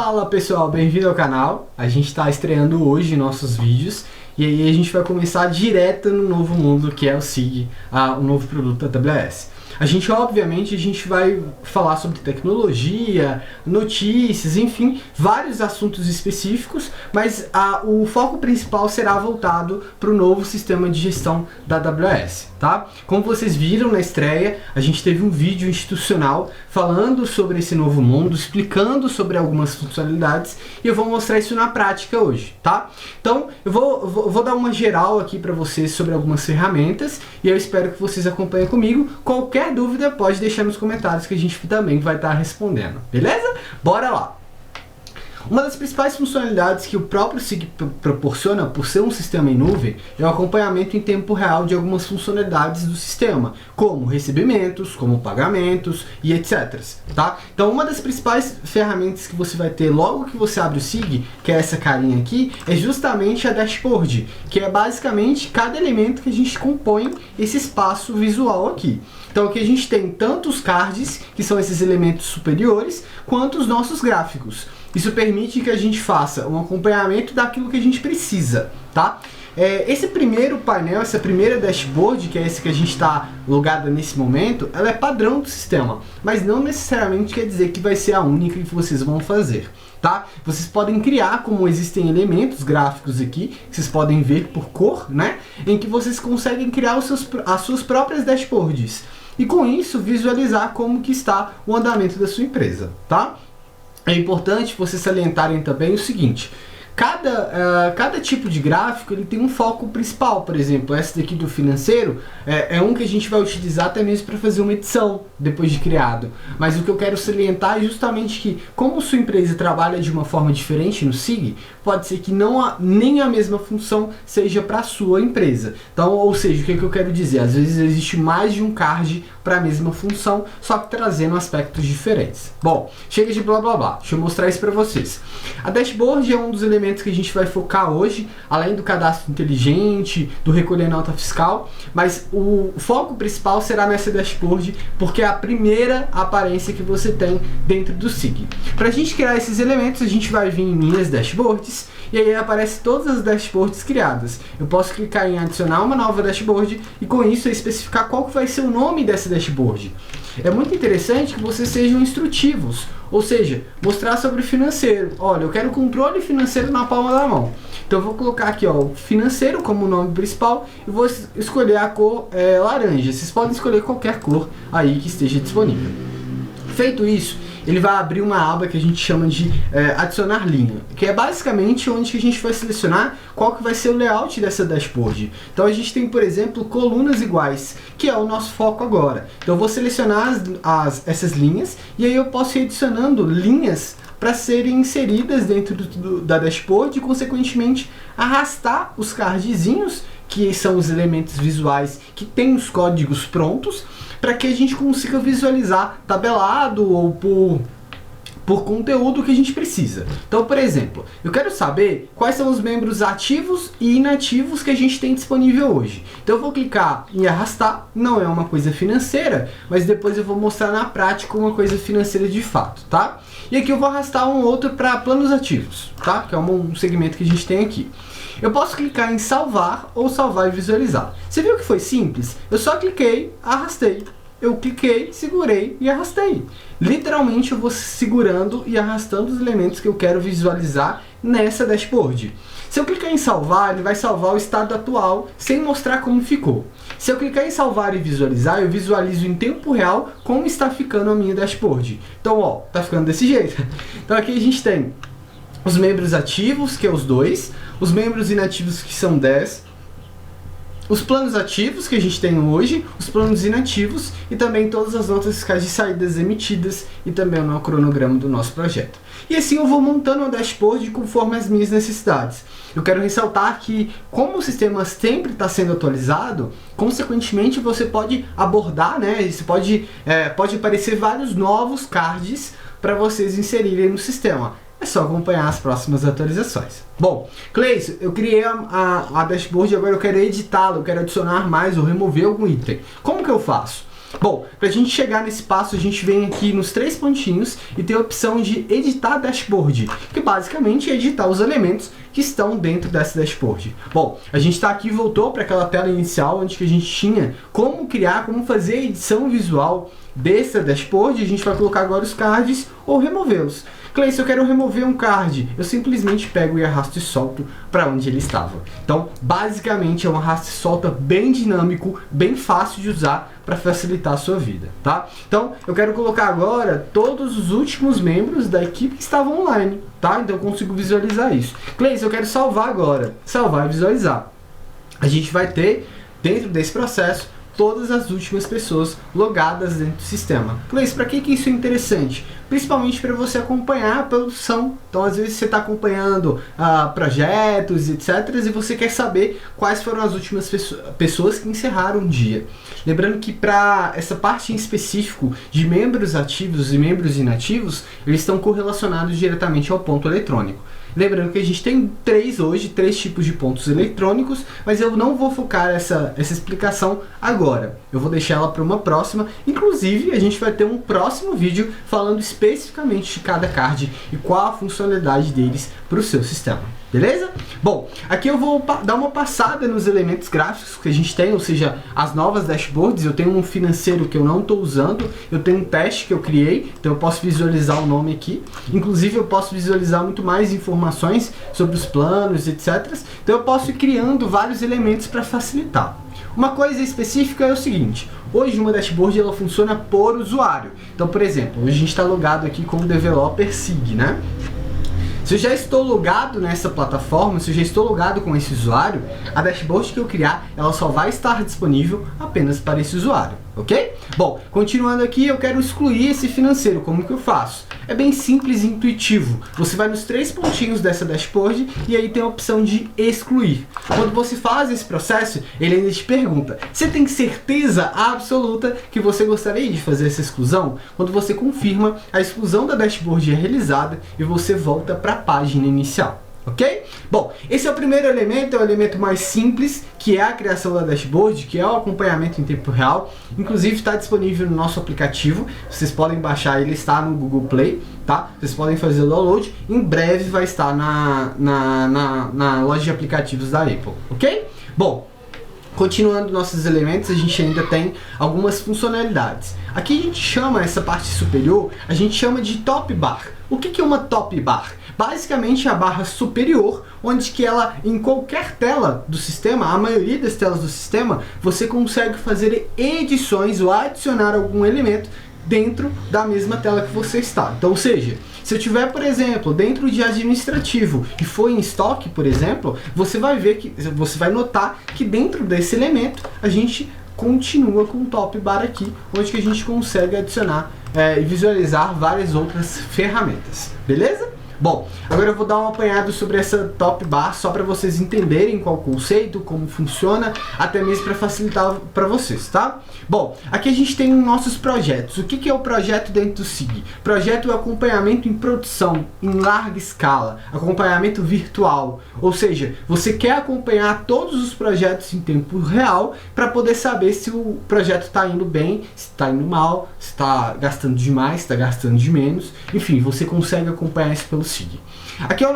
Fala pessoal, bem-vindo ao canal. A gente está estreando hoje nossos vídeos e aí a gente vai começar direto no novo mundo que é o SIG, o novo produto da AWS. Obviamente, a gente vai falar sobre tecnologia, notícias, enfim, vários assuntos específicos, mas o foco principal será voltado para o novo sistema de gestão da AWS, tá? Como vocês viram na estreia, a gente teve um vídeo institucional falando sobre esse novo mundo, explicando sobre algumas funcionalidades e eu vou mostrar isso na prática hoje, tá? Então, eu vou dar uma geral aqui para vocês sobre algumas ferramentas e eu espero que vocês acompanhem comigo. Qualquer dúvida pode deixar nos comentários que a gente também vai estar respondendo, beleza? Bora lá! Uma das principais funcionalidades que o próprio SIG proporciona, por ser um sistema em nuvem, é o acompanhamento em tempo real de algumas funcionalidades do sistema, como recebimentos, como pagamentos e etc. Tá? Então, uma das principais ferramentas que você vai ter logo que você abre o SIG, que é essa carinha aqui, é justamente a dashboard, que é basicamente cada elemento que a gente compõe esse espaço visual aqui. Então aqui a gente tem tanto os cards, que são esses elementos superiores, quanto os nossos gráficos. Isso permite que a gente faça um acompanhamento daquilo que a gente precisa, tá? Esse primeiro painel, essa primeira dashboard, que é esse que a gente está logado nesse momento, ela é padrão do sistema, mas não necessariamente quer dizer que vai ser a única que vocês vão fazer, tá? Vocês podem criar, como existem elementos gráficos aqui, que vocês podem ver por cor, né? Em que vocês conseguem criar as suas próprias dashboards. E com isso, visualizar como que está o andamento da sua empresa, tá? É importante vocês salientarem também o seguinte: cada tipo de gráfico ele tem um foco principal. Por exemplo, esse daqui do financeiro é um que a gente vai utilizar até mesmo para fazer uma edição depois de criado. Mas o que eu quero salientar é justamente que, como sua empresa trabalha de uma forma diferente no SIG, pode ser que nem a mesma função seja para a sua empresa. Então, ou seja, o que eu quero dizer? Às vezes existe mais de um card para a mesma função, só que trazendo aspectos diferentes. Bom, chega de blá blá blá, deixa eu mostrar isso para vocês. A dashboard é um dos elementos que a gente vai focar hoje, além do cadastro inteligente, do recolher nota fiscal, mas o foco principal será nessa dashboard, porque é a primeira aparência que você tem dentro do SIG. Para a gente criar esses elementos, a gente vai vir em minhas dashboards, e aí aparece todas as dashboards criadas. Eu posso clicar em adicionar uma nova dashboard e com isso especificar qual que vai ser o nome dessa dashboard. É muito interessante que vocês sejam instrutivos, ou seja, mostrar sobre o financeiro. Olha, eu quero controle financeiro na palma da mão. Então eu vou colocar aqui, ó, financeiro como nome principal e vou escolher a cor laranja. Vocês podem escolher qualquer cor aí que esteja disponível. Feito isso, ele vai abrir uma aba que a gente chama de adicionar linha, que é basicamente onde a gente vai selecionar qual que vai ser o layout dessa dashboard. Então a gente tem, por exemplo, colunas iguais, que é o nosso foco agora. Então eu vou selecionar essas linhas e aí eu posso ir adicionando linhas para serem inseridas dentro da dashboard e, consequentemente, arrastar os cardzinhos, que são os elementos visuais que têm os códigos prontos, para que a gente consiga visualizar tabelado ou por conteúdo que a gente precisa. Então, por exemplo, eu quero saber quais são os membros ativos e inativos que a gente tem disponível hoje. Então eu vou clicar em arrastar, não é uma coisa financeira, mas depois eu vou mostrar na prática uma coisa financeira de fato, tá? E aqui eu vou arrastar um outro para planos ativos, tá? Que é um segmento que a gente tem aqui. Eu posso clicar em salvar ou salvar e visualizar. Você viu que foi simples? Eu só cliquei, arrastei. Eu cliquei, segurei e arrastei. Literalmente eu vou segurando e arrastando os elementos que eu quero visualizar nessa dashboard. Se eu clicar em salvar, ele vai salvar o estado atual sem mostrar como ficou. Se eu clicar em salvar e visualizar, eu visualizo em tempo real como está ficando a minha dashboard. Então, ó, tá ficando desse jeito. Então aqui a gente tem os membros ativos, que é os 2, os membros inativos, que são 10, os planos ativos que a gente tem hoje, os planos inativos e também todas as notas fiscais de saídas emitidas e também o cronograma do nosso projeto. E assim eu vou montando uma dashboard conforme as minhas necessidades. Eu quero ressaltar que, como o sistema sempre está sendo atualizado, consequentemente você pode abordar, né? Você pode aparecer vários novos cards para vocês inserirem no sistema. É só acompanhar as próximas atualizações. Bom, Cleison, eu criei a dashboard e agora eu quero editá-la, eu quero adicionar mais ou remover algum item. Como que eu faço? Bom, para a gente chegar nesse passo, a gente vem aqui nos 3 pontinhos e tem a opção de editar dashboard, que basicamente é editar os elementos que estão dentro dessa dashboard. Bom, a gente está aqui, voltou para aquela tela inicial onde que a gente tinha como criar, como fazer a edição visual dessa dashboard. A gente vai colocar agora os cards ou removê-los. Clay, se eu quero remover um card, eu simplesmente pego e arrasto e solto para onde ele estava. Então, basicamente, é um arrasto e solta bem dinâmico, bem fácil de usar para facilitar a sua vida, tá? Então, eu quero colocar agora todos os últimos membros da equipe que estavam online, tá? Então, eu consigo visualizar isso. Clay, se eu quero salvar agora, salvar e visualizar. A gente vai ter, dentro desse processo, todas as últimas pessoas logadas dentro do sistema. Cleice, para que isso é interessante? Principalmente para você acompanhar a produção. Então, às vezes você está acompanhando projetos, etc. E você quer saber quais foram as últimas pessoas que encerraram o dia. Lembrando que para essa parte em específico de membros ativos e membros inativos, eles estão correlacionados diretamente ao ponto eletrônico. Lembrando que a gente tem três tipos de pontos eletrônicos, mas eu não vou focar essa explicação agora. Eu vou deixar ela para uma próxima. Inclusive, a gente vai ter um próximo vídeo falando especificamente de cada card e qual a funcionalidade deles para o seu sistema. Beleza? Bom, aqui eu vou dar uma passada nos elementos gráficos que a gente tem, ou seja, as novas dashboards. Eu tenho um financeiro que eu não estou usando, eu tenho um teste que eu criei, então eu posso visualizar o nome aqui. Inclusive eu posso visualizar muito mais informações sobre os planos, etc. Então eu posso ir criando vários elementos para facilitar. Uma coisa específica é o seguinte: hoje uma dashboard ela funciona por usuário. Então, por exemplo, hoje a gente está logado aqui como developer SIG, né? Se eu já estou logado nessa plataforma, se eu já estou logado com esse usuário, a dashboard que eu criar, ela só vai estar disponível apenas para esse usuário, ok? Bom, continuando aqui, eu quero excluir esse financeiro. Como que eu faço? É bem simples e intuitivo. Você vai nos 3 pontinhos dessa dashboard e aí tem a opção de excluir. Quando você faz esse processo, ele ainda te pergunta: você tem certeza absoluta que você gostaria de fazer essa exclusão? Quando você confirma, a exclusão da dashboard é realizada e você volta para a página inicial. Ok? Bom, esse é o primeiro elemento, é o elemento mais simples, que é a criação da dashboard, que é o acompanhamento em tempo real. Inclusive está disponível no nosso aplicativo, vocês podem baixar, ele está no Google Play, tá? Vocês podem fazer o download, em breve vai estar na loja de aplicativos da Apple, ok? Bom, continuando nossos elementos, a gente ainda tem algumas funcionalidades. Aqui a gente chama essa parte superior, a gente chama de top bar. O que é uma top bar? Basicamente a barra superior, onde que ela, em qualquer tela do sistema, a maioria das telas do sistema, você consegue fazer edições ou adicionar algum elemento dentro da mesma tela que você está. Então, ou seja, se eu tiver, por exemplo, dentro de administrativo e for em estoque, por exemplo, você vai ver que, você vai notar que dentro desse elemento a gente continua com o top bar aqui, onde que a gente consegue adicionar e visualizar várias outras ferramentas. Beleza? Bom, agora eu vou dar um apanhado sobre essa top bar só para vocês entenderem qual o conceito, como funciona, até mesmo para facilitar para vocês, tá? Bom, aqui a gente tem nossos projetos. O que é o projeto dentro do SIG? Projeto é acompanhamento em produção, em larga escala, acompanhamento virtual, ou seja, você quer acompanhar todos os projetos em tempo real para poder saber se o projeto está indo bem, se está indo mal, se está gastando demais, se está gastando de menos, enfim, você consegue acompanhar isso pelo SIG. Aqui é a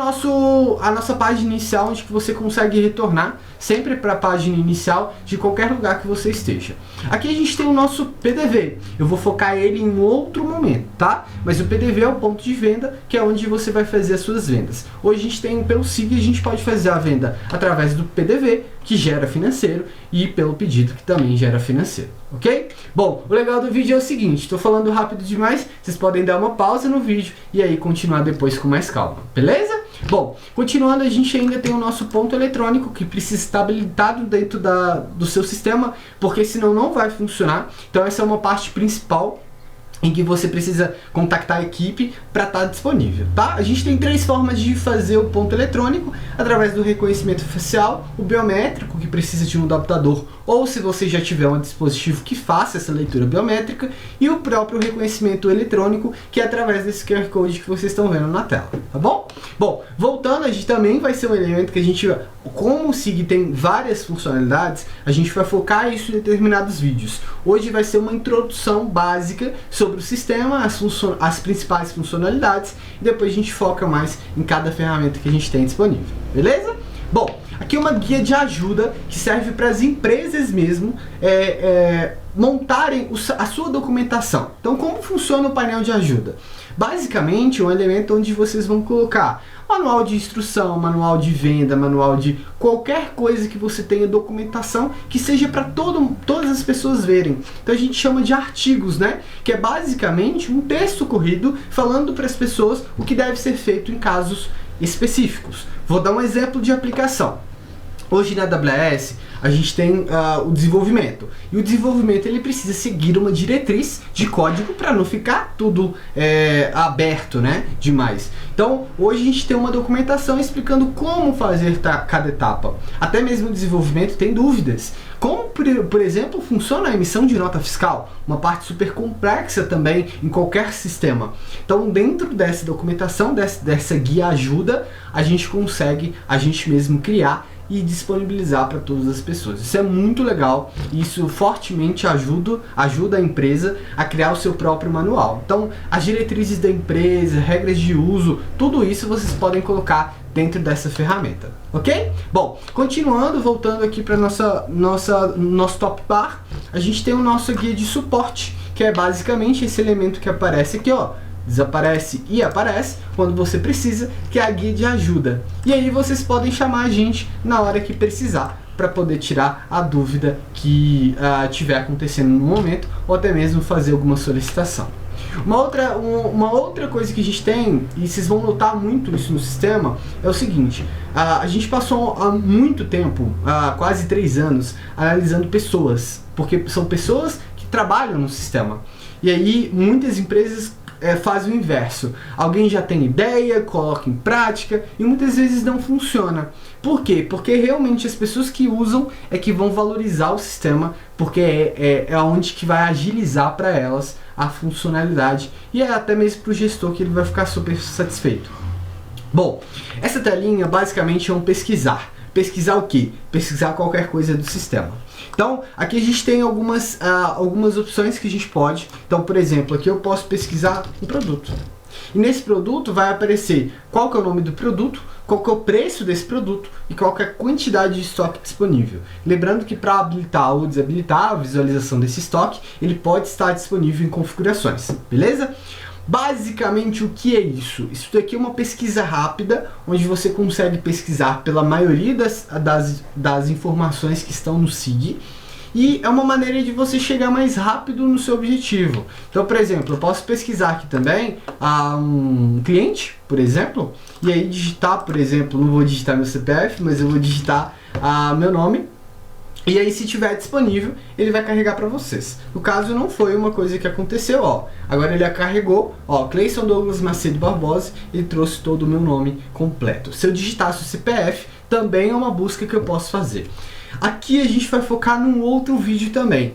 nossa página inicial, onde que você consegue retornar sempre para a página inicial de qualquer lugar que você esteja. Aqui a gente tem o nosso PDV. Eu vou focar ele em outro momento, tá? Mas o PDV é o ponto de venda, que é onde você vai fazer as suas vendas. Hoje a gente tem pelo SIG, a gente pode fazer a venda através do PDV, que gera financeiro, e pelo pedido, que também gera financeiro, ok? Bom, o legal do vídeo é o seguinte: estou falando rápido demais, vocês podem dar uma pausa no vídeo e aí continuar depois com mais calma, beleza? Bom, continuando, a gente ainda tem o nosso ponto eletrônico, que precisa estar habilitado dentro do seu sistema, porque senão não vai funcionar. Então essa é uma parte principal em que você precisa contactar a equipe para estar disponível, tá? A gente tem 3 formas de fazer o ponto eletrônico: através do reconhecimento facial, o biométrico, que precisa de um adaptador, ou se você já tiver um dispositivo que faça essa leitura biométrica, e o próprio reconhecimento eletrônico, que é através desse QR Code que vocês estão vendo na tela, tá bom? Bom, voltando, a gente também vai ser um elemento que a gente como o SIG tem várias funcionalidades, a gente vai focar isso em determinados vídeos. Hoje vai ser uma introdução básica sobre o sistema, as principais funcionalidades, e depois a gente foca mais em cada ferramenta que a gente tem disponível, beleza? Bom, aqui é uma guia de ajuda que serve para as empresas mesmo montarem a sua documentação. Então, como funciona o painel de ajuda? Basicamente, é um elemento onde vocês vão colocar manual de instrução, manual de venda, manual de qualquer coisa que você tenha documentação que seja para todas as pessoas verem. Então a gente chama de artigos, né? Que é basicamente um texto corrido falando para as pessoas o que deve ser feito em casos específicos. Vou dar um exemplo de aplicação. Hoje na AWS a gente tem o desenvolvimento, e o desenvolvimento ele precisa seguir uma diretriz de código para não ficar tudo aberto, né, demais. Então hoje a gente tem uma documentação explicando como fazer cada etapa. Até mesmo o desenvolvimento tem dúvidas. Como, por exemplo, funciona a emissão de nota fiscal, uma parte super complexa também em qualquer sistema. Então, dentro dessa documentação, dessa guia ajuda, a gente consegue a gente mesmo criar e disponibilizar para todas as pessoas. Isso é muito legal, e isso fortemente ajuda a empresa a criar o seu próprio manual. Então, as diretrizes da empresa, regras de uso, tudo isso vocês podem colocar dentro dessa ferramenta, ok? Bom, continuando, voltando aqui para nosso top bar, a gente tem o nosso guia de suporte, que é basicamente esse elemento que aparece aqui, ó, desaparece e aparece quando você precisa, que é a guia de ajuda. E aí vocês podem chamar a gente na hora que precisar para poder tirar a dúvida que estiver acontecendo no momento, ou até mesmo fazer alguma solicitação. Uma outra coisa que a gente tem, e vocês vão notar muito isso no sistema, é o seguinte: a gente passou há muito tempo, quase 3 anos, analisando pessoas, porque são pessoas que trabalham no sistema. E aí muitas empresas faz o inverso. Alguém já tem ideia, coloca em prática e muitas vezes não funciona. Por quê? Porque realmente as pessoas que usam é que vão valorizar o sistema, porque é onde que vai agilizar para elas a funcionalidade, e até mesmo para o gestor, que ele vai ficar super satisfeito. Bom, essa telinha basicamente é um pesquisar. Pesquisar o quê? Pesquisar qualquer coisa do sistema. Então, aqui a gente tem algumas opções que a gente pode. Então, por exemplo, aqui eu posso pesquisar um produto. E nesse produto vai aparecer qual que é o nome do produto, qual que é o preço desse produto e qual que é a quantidade de estoque disponível. Lembrando que para habilitar ou desabilitar a visualização desse estoque, ele pode estar disponível em configurações, beleza? Basicamente, o que é isso? Isso daqui é uma pesquisa rápida, onde você consegue pesquisar pela maioria das informações que estão no SIG, e é uma maneira de você chegar mais rápido no seu objetivo. Então, por exemplo, eu posso pesquisar aqui também um cliente, por exemplo, e aí digitar, por exemplo, não vou digitar meu CPF, mas eu vou digitar meu nome. E aí, se tiver disponível, ele vai carregar para vocês. No caso, não foi uma coisa que aconteceu, ó. Agora ele carregou, ó, Cleison Douglas Macedo Barbosa, ele trouxe todo o meu nome completo. Se eu digitasse o CPF, também é uma busca que eu posso fazer. Aqui a gente vai focar num outro vídeo também.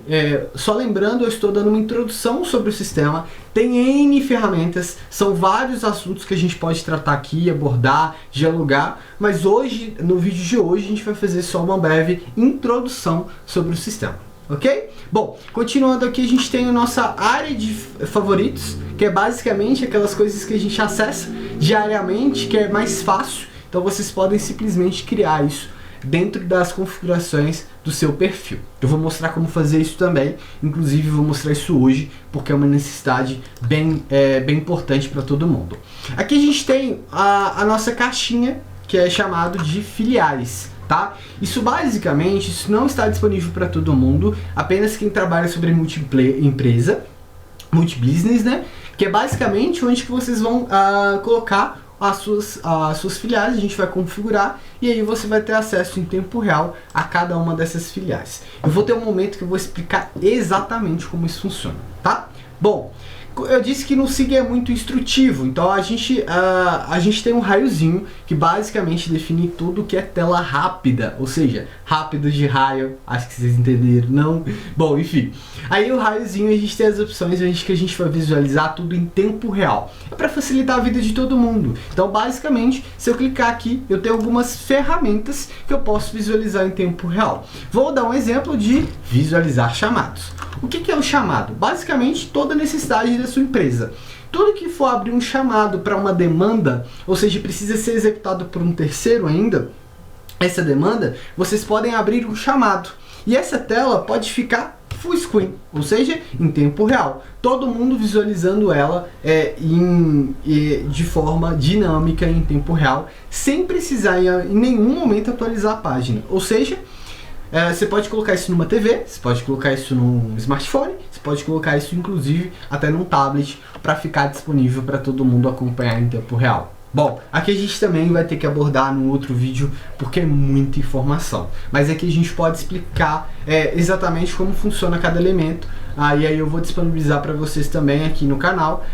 Só lembrando, eu estou dando uma introdução sobre o sistema. Tem N ferramentas, são vários assuntos que a gente pode tratar aqui, abordar, dialogar. Mas hoje, no vídeo de hoje, a gente vai fazer só uma breve introdução sobre o sistema, ok? Bom, continuando aqui, a gente tem a nossa área de favoritos, que é basicamente aquelas coisas que a gente acessa diariamente, que é mais fácil. Então vocês podem simplesmente criar isso dentro das configurações do seu perfil. Eu vou mostrar como fazer isso também, inclusive vou mostrar isso hoje, porque é uma necessidade bem importante para todo mundo. Aqui a gente tem a nossa caixinha, que é chamado de filiais, tá? Isso basicamente, isso não está disponível para todo mundo, apenas quem trabalha sobre multi-business, né? Que é basicamente onde que vocês vão colocar as suas filiais. A gente vai configurar e aí você vai ter acesso em tempo real a cada uma dessas filiais. Eu vou ter um momento que eu vou explicar exatamente como isso funciona, tá? Bom, Eu disse que no SIG é muito instrutivo, então a gente tem um raiozinho que basicamente define tudo que é tela rápida, ou seja, rápido de raio, acho que vocês entenderam, não? Bom, enfim, aí o raiozinho a gente tem as opções que a gente vai visualizar tudo em tempo real, é para facilitar a vida de todo mundo. Então basicamente, se eu clicar aqui, eu tenho algumas ferramentas que eu posso visualizar em tempo real. Vou dar um exemplo de visualizar chamados. O que é o chamado? Basicamente, toda necessidade da sua empresa. Tudo que for abrir um chamado para uma demanda, ou seja, precisa ser executado por um terceiro ainda, essa demanda, vocês podem abrir um chamado. E essa tela pode ficar full screen, ou seja, em tempo real. Todo mundo visualizando ela de forma dinâmica em tempo real, sem precisar em nenhum momento atualizar a página. Ou seja, você pode colocar isso numa TV, você pode colocar isso num smartphone, você pode colocar isso inclusive até num tablet para ficar disponível para todo mundo acompanhar em tempo real. Bom, aqui a gente também vai ter que abordar num outro vídeo porque é muita informação, mas aqui a gente pode explicar exatamente como funciona cada elemento, e aí eu vou disponibilizar para vocês também aqui no canal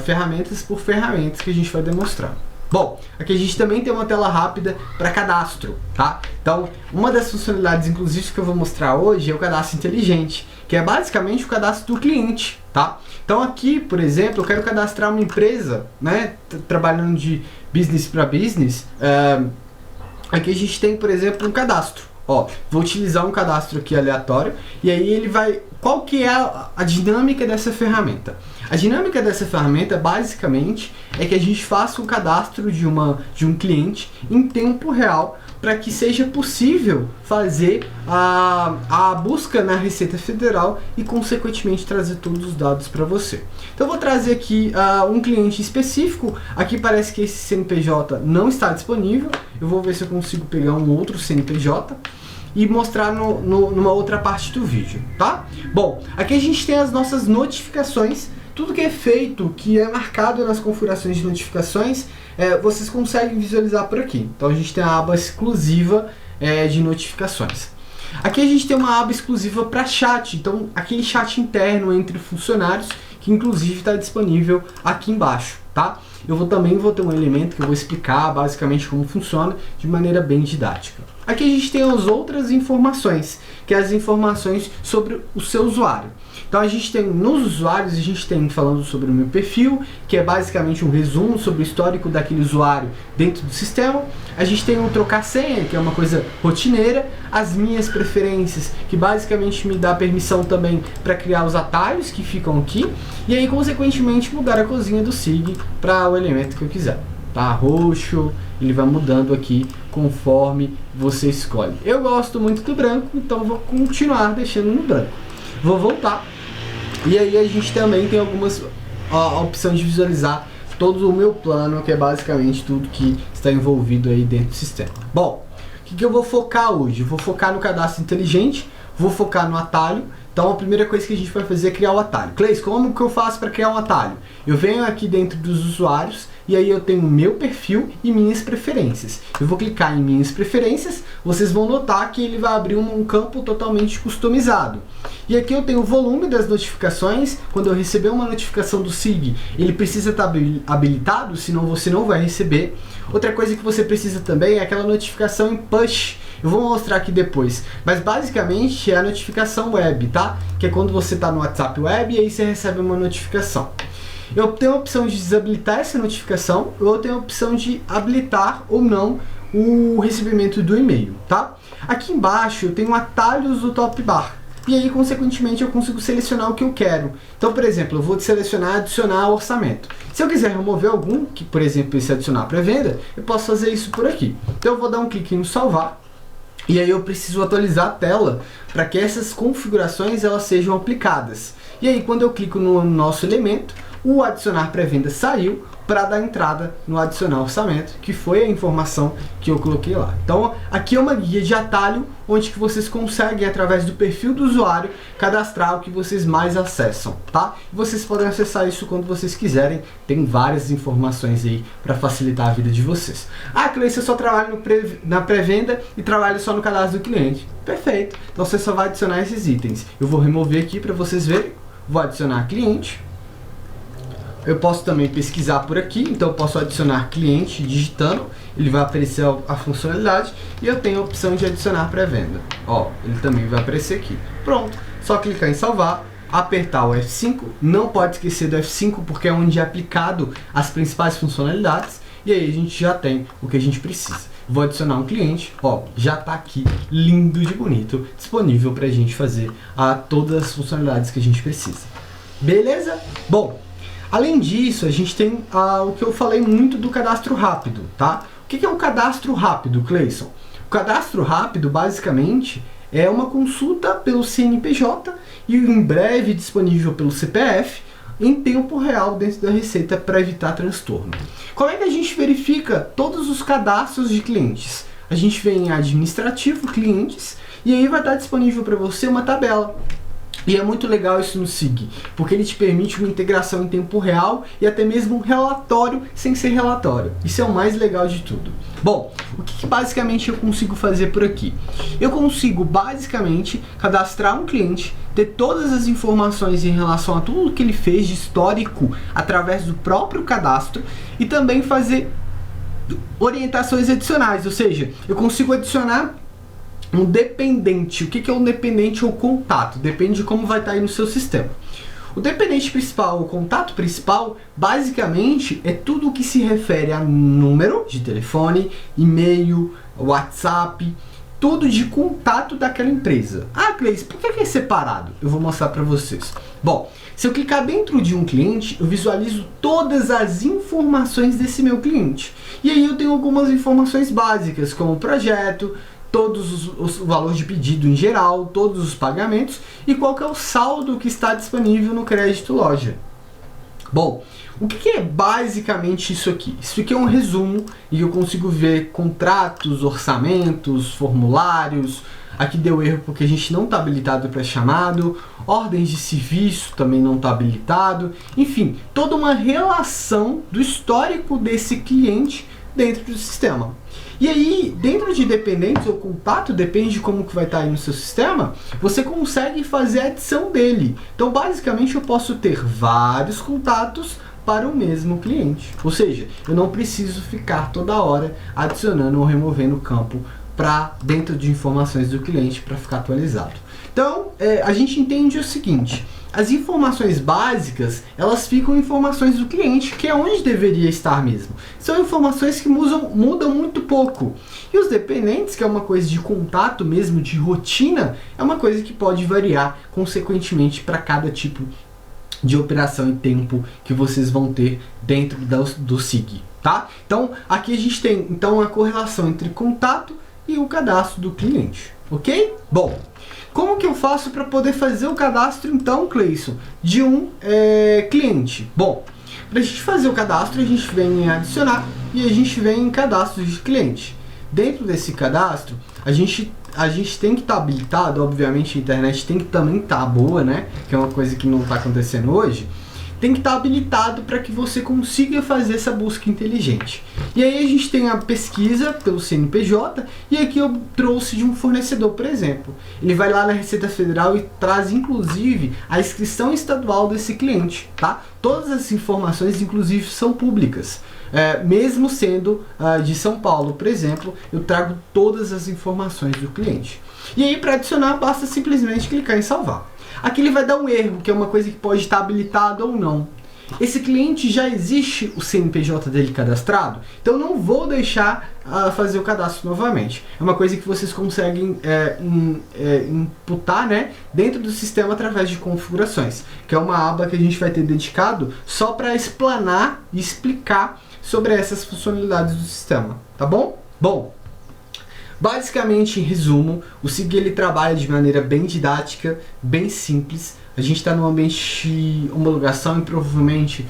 ferramentas por ferramentas que a gente vai demonstrar. Bom, aqui a gente também tem uma tela rápida para cadastro, tá? Então, uma das funcionalidades, inclusive, que eu vou mostrar hoje é o cadastro inteligente, que é basicamente o cadastro do cliente, tá? Então aqui, por exemplo, eu quero cadastrar uma empresa, né, trabalhando de business para business. Aqui a gente tem, por exemplo, um cadastro. Ó, vou utilizar um cadastro aqui aleatório e aí ele vai... Qual que é a dinâmica dessa ferramenta? A dinâmica dessa ferramenta, basicamente, é que a gente faça um cadastro de um cliente em tempo real para que seja possível fazer a busca na Receita Federal e, consequentemente, trazer todos os dados para você. Então, eu vou trazer aqui um cliente específico. Aqui parece que esse CNPJ não está disponível. Eu vou ver se eu consigo pegar um outro CNPJ e mostrar numa outra parte do vídeo, tá? Bom, aqui a gente tem as nossas notificações. Tudo que é feito, que é marcado nas configurações de notificações, vocês conseguem visualizar por aqui. Então a gente tem a aba exclusiva de notificações. Aqui a gente tem uma aba exclusiva para chat, então aquele chat interno entre funcionários, que inclusive está disponível aqui embaixo, tá? Eu também vou ter um elemento que eu vou explicar basicamente como funciona de maneira bem didática. Aqui a gente tem as outras informações, que é as informações sobre o seu usuário. Então a gente tem nos usuários, a gente tem falando sobre o meu perfil, que é basicamente um resumo sobre o histórico daquele usuário dentro do sistema. A gente tem o trocar senha, que é uma coisa rotineira. As minhas preferências, que basicamente me dá permissão também para criar os atalhos que ficam aqui. E aí, consequentemente, mudar a cozinha do SIG para o elemento que eu quiser. Tá? Roxo, ele vai mudando aqui conforme você escolhe. Eu gosto muito do branco, então vou continuar deixando no branco. Vou voltar. E aí a gente também tem algumas opções de visualizar todo o meu plano, que é basicamente tudo que está envolvido aí dentro do sistema. Bom, o que eu vou focar hoje? Eu vou focar no cadastro inteligente, vou focar no atalho. Então a primeira coisa que a gente vai fazer é criar o atalho. Cleis, como que eu faço para criar um atalho? Eu venho aqui dentro dos usuários e aí eu tenho o meu perfil e minhas preferências. Eu vou clicar em minhas preferências, vocês vão notar que ele vai abrir um campo totalmente customizado. E aqui eu tenho o volume das notificações. Quando eu receber uma notificação do SIG, ele precisa estar habilitado, senão você não vai receber. Outra coisa que você precisa também é aquela notificação em push. Eu vou mostrar aqui depois, mas basicamente é a notificação web, tá? Que é quando você está no WhatsApp web e aí você recebe uma notificação. Eu tenho a opção de desabilitar essa notificação, ou eu tenho a opção de habilitar ou não o recebimento do e-mail, tá? Aqui embaixo eu tenho atalhos do top bar. E aí, consequentemente, eu consigo selecionar o que eu quero. Então, por exemplo, eu vou selecionar adicionar orçamento. Se eu quiser remover algum, que por exemplo, esse adicionar pré-venda, eu posso fazer isso por aqui. Então eu vou dar um clique em salvar. E aí eu preciso atualizar a tela para que essas configurações elas sejam aplicadas. E aí, quando eu clico no nosso elemento, o adicionar pré-venda saiu para dar entrada no adicionar orçamento, que foi a informação que eu coloquei lá. Então, aqui é uma guia de atalho, onde que vocês conseguem, através do perfil do usuário, cadastrar o que vocês mais acessam, tá? E vocês podem acessar isso quando vocês quiserem, tem várias informações aí para facilitar a vida de vocês. Ah, Cleiton, eu só trabalho na pré-venda e trabalho só no cadastro do cliente. Perfeito, então você só vai adicionar esses itens. Eu vou remover aqui para vocês verem, vou adicionar cliente. eu posso também pesquisar por aqui, então eu posso adicionar cliente digitando, ele vai aparecer a funcionalidade e eu tenho a opção de adicionar pré-venda. Ó, ele também vai aparecer aqui. Pronto, só clicar em salvar, apertar o F5, não pode esquecer do F5 porque é onde é aplicado as principais funcionalidades e aí a gente já tem o que a gente precisa. Vou adicionar um cliente, ó, já está aqui, lindo de bonito, disponível para a gente fazer todas as funcionalidades que a gente precisa. Beleza? Bom, além disso, a gente tem o que eu falei muito do cadastro rápido, tá? O que é um cadastro rápido, Cleison? O cadastro rápido, basicamente, é uma consulta pelo CNPJ e em breve disponível pelo CPF em tempo real dentro da Receita para evitar transtorno. Como é que a gente verifica todos os cadastros de clientes? A gente vem em administrativo, clientes, e aí vai estar disponível para você uma tabela. E é muito legal isso no SIG, porque ele te permite uma integração em tempo real e até mesmo um relatório sem ser relatório. Isso é o mais legal de tudo. Bom, o que basicamente eu consigo fazer por aqui? Eu consigo basicamente cadastrar um cliente, ter todas as informações em relação a tudo que ele fez de histórico através do próprio cadastro e também fazer orientações adicionais, ou seja, eu consigo adicionar um dependente. O que é um dependente ou contato? Depende de como vai estar aí no seu sistema. O dependente principal, o contato principal, basicamente é tudo o que se refere a número de telefone, e-mail, WhatsApp, tudo de contato daquela empresa. Ah, Cleis, por que é separado? Eu vou mostrar para vocês. Bom, se eu clicar dentro de um cliente, eu visualizo todas as informações desse meu cliente. E aí eu tenho algumas informações básicas, como o projeto, todos os valores de pedido em geral, todos os pagamentos e qual que é o saldo que está disponível no crédito loja. Bom, o que é basicamente isso aqui? Isso aqui é um resumo e eu consigo ver contratos, orçamentos, formulários. Aqui deu erro porque a gente não está habilitado para chamado, ordens de serviço também não está habilitado. Enfim, toda uma relação do histórico desse cliente dentro do sistema. E aí, dentro de dependentes ou contato, depende de como que vai estar aí no seu sistema, você consegue fazer a adição dele. Então, basicamente, eu posso ter vários contatos para o mesmo cliente. Ou seja, eu não preciso ficar toda hora adicionando ou removendo campo para dentro de informações do cliente para ficar atualizado. Então, a gente entende o seguinte: as informações básicas, elas ficam informações do cliente, que é onde deveria estar mesmo. São informações que mudam muito pouco. E os dependentes, que é uma coisa de contato mesmo, de rotina, é uma coisa que pode variar consequentemente para cada tipo de operação e tempo que vocês vão ter dentro do SIG, tá? Então, aqui a gente tem então a correlação entre contato e o cadastro do cliente, ok? Bom, como que eu faço para poder fazer o cadastro, então, Cleison, de um cliente? Bom, para a gente fazer o cadastro, a gente vem em adicionar e a gente vem em cadastro de cliente. Dentro desse cadastro, a gente tem que estar habilitado, obviamente a internet tem que também estar boa, né? Que é uma coisa que não está acontecendo hoje. Tem que estar habilitado para que você consiga fazer essa busca inteligente. E aí a gente tem a pesquisa pelo CNPJ e aqui eu trouxe de um fornecedor, por exemplo. Ele vai lá na Receita Federal e traz inclusive a inscrição estadual desse cliente, tá? Todas as informações inclusive são públicas. Mesmo sendo de São Paulo, por exemplo, eu trago todas as informações do cliente. E aí para adicionar basta simplesmente clicar em salvar. Aqui ele vai dar um erro, que é uma coisa que pode estar habilitado ou não. Esse cliente já existe o CNPJ dele cadastrado, então eu não vou deixar fazer o cadastro novamente. É uma coisa que vocês conseguem imputar, né, dentro do sistema através de configurações, que é uma aba que a gente vai ter dedicado só para explanar e explicar sobre essas funcionalidades do sistema, tá bom? Bom, basicamente, em resumo, o SIG ele trabalha de maneira bem didática, bem simples. A gente está num ambiente de homologação e provavelmente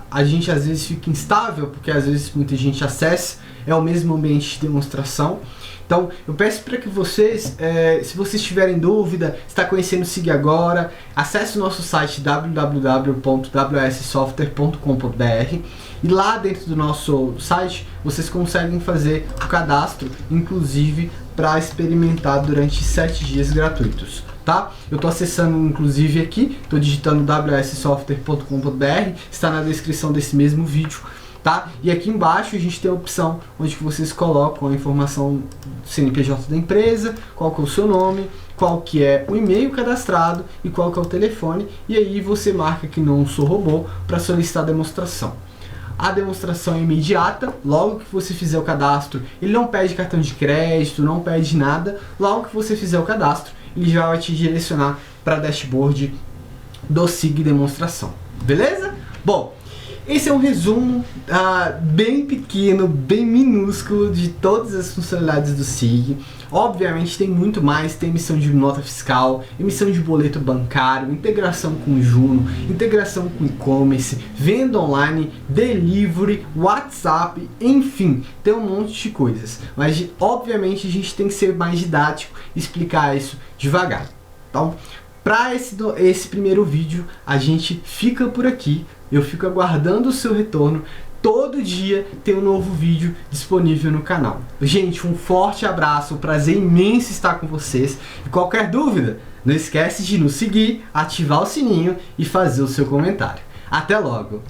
a gente às vezes fica instável, porque às vezes muita gente acessa, é o mesmo ambiente de demonstração. Então, eu peço para que vocês, se vocês tiverem dúvida, está conhecendo o SIG agora, acesse o nosso site www.wssoftware.com.br e lá dentro do nosso site vocês conseguem fazer o cadastro, inclusive para experimentar durante 7 dias gratuitos. tá? Eu tô acessando inclusive aqui, tô digitando wssoftware.com.br, está na descrição desse mesmo vídeo, tá? E aqui embaixo a gente tem a opção onde que vocês colocam a informação do CNPJ da empresa, qual que é o seu nome, qual que é o e-mail cadastrado e qual que é o telefone, e aí você marca que não sou robô para solicitar a demonstração. A demonstração é imediata, logo que você fizer o cadastro, ele não pede cartão de crédito, não pede nada, logo que você fizer o cadastro, ele já vai te direcionar para a dashboard do SIG demonstração, beleza? Bom, esse é um resumo bem pequeno, bem minúsculo de todas as funcionalidades do SIG. Obviamente tem muito mais, tem emissão de nota fiscal, emissão de boleto bancário, integração com o Juno, integração com e-commerce, venda online, delivery, WhatsApp, enfim, tem um monte de coisas. Mas obviamente a gente tem que ser mais didático e explicar isso devagar. Então, para esse primeiro vídeo, a gente fica por aqui. Eu fico aguardando o seu retorno. Todo dia tem um novo vídeo disponível no canal. Gente, um forte abraço, um prazer imenso estar com vocês. E qualquer dúvida, não esquece de nos seguir, ativar o sininho e fazer o seu comentário. Até logo!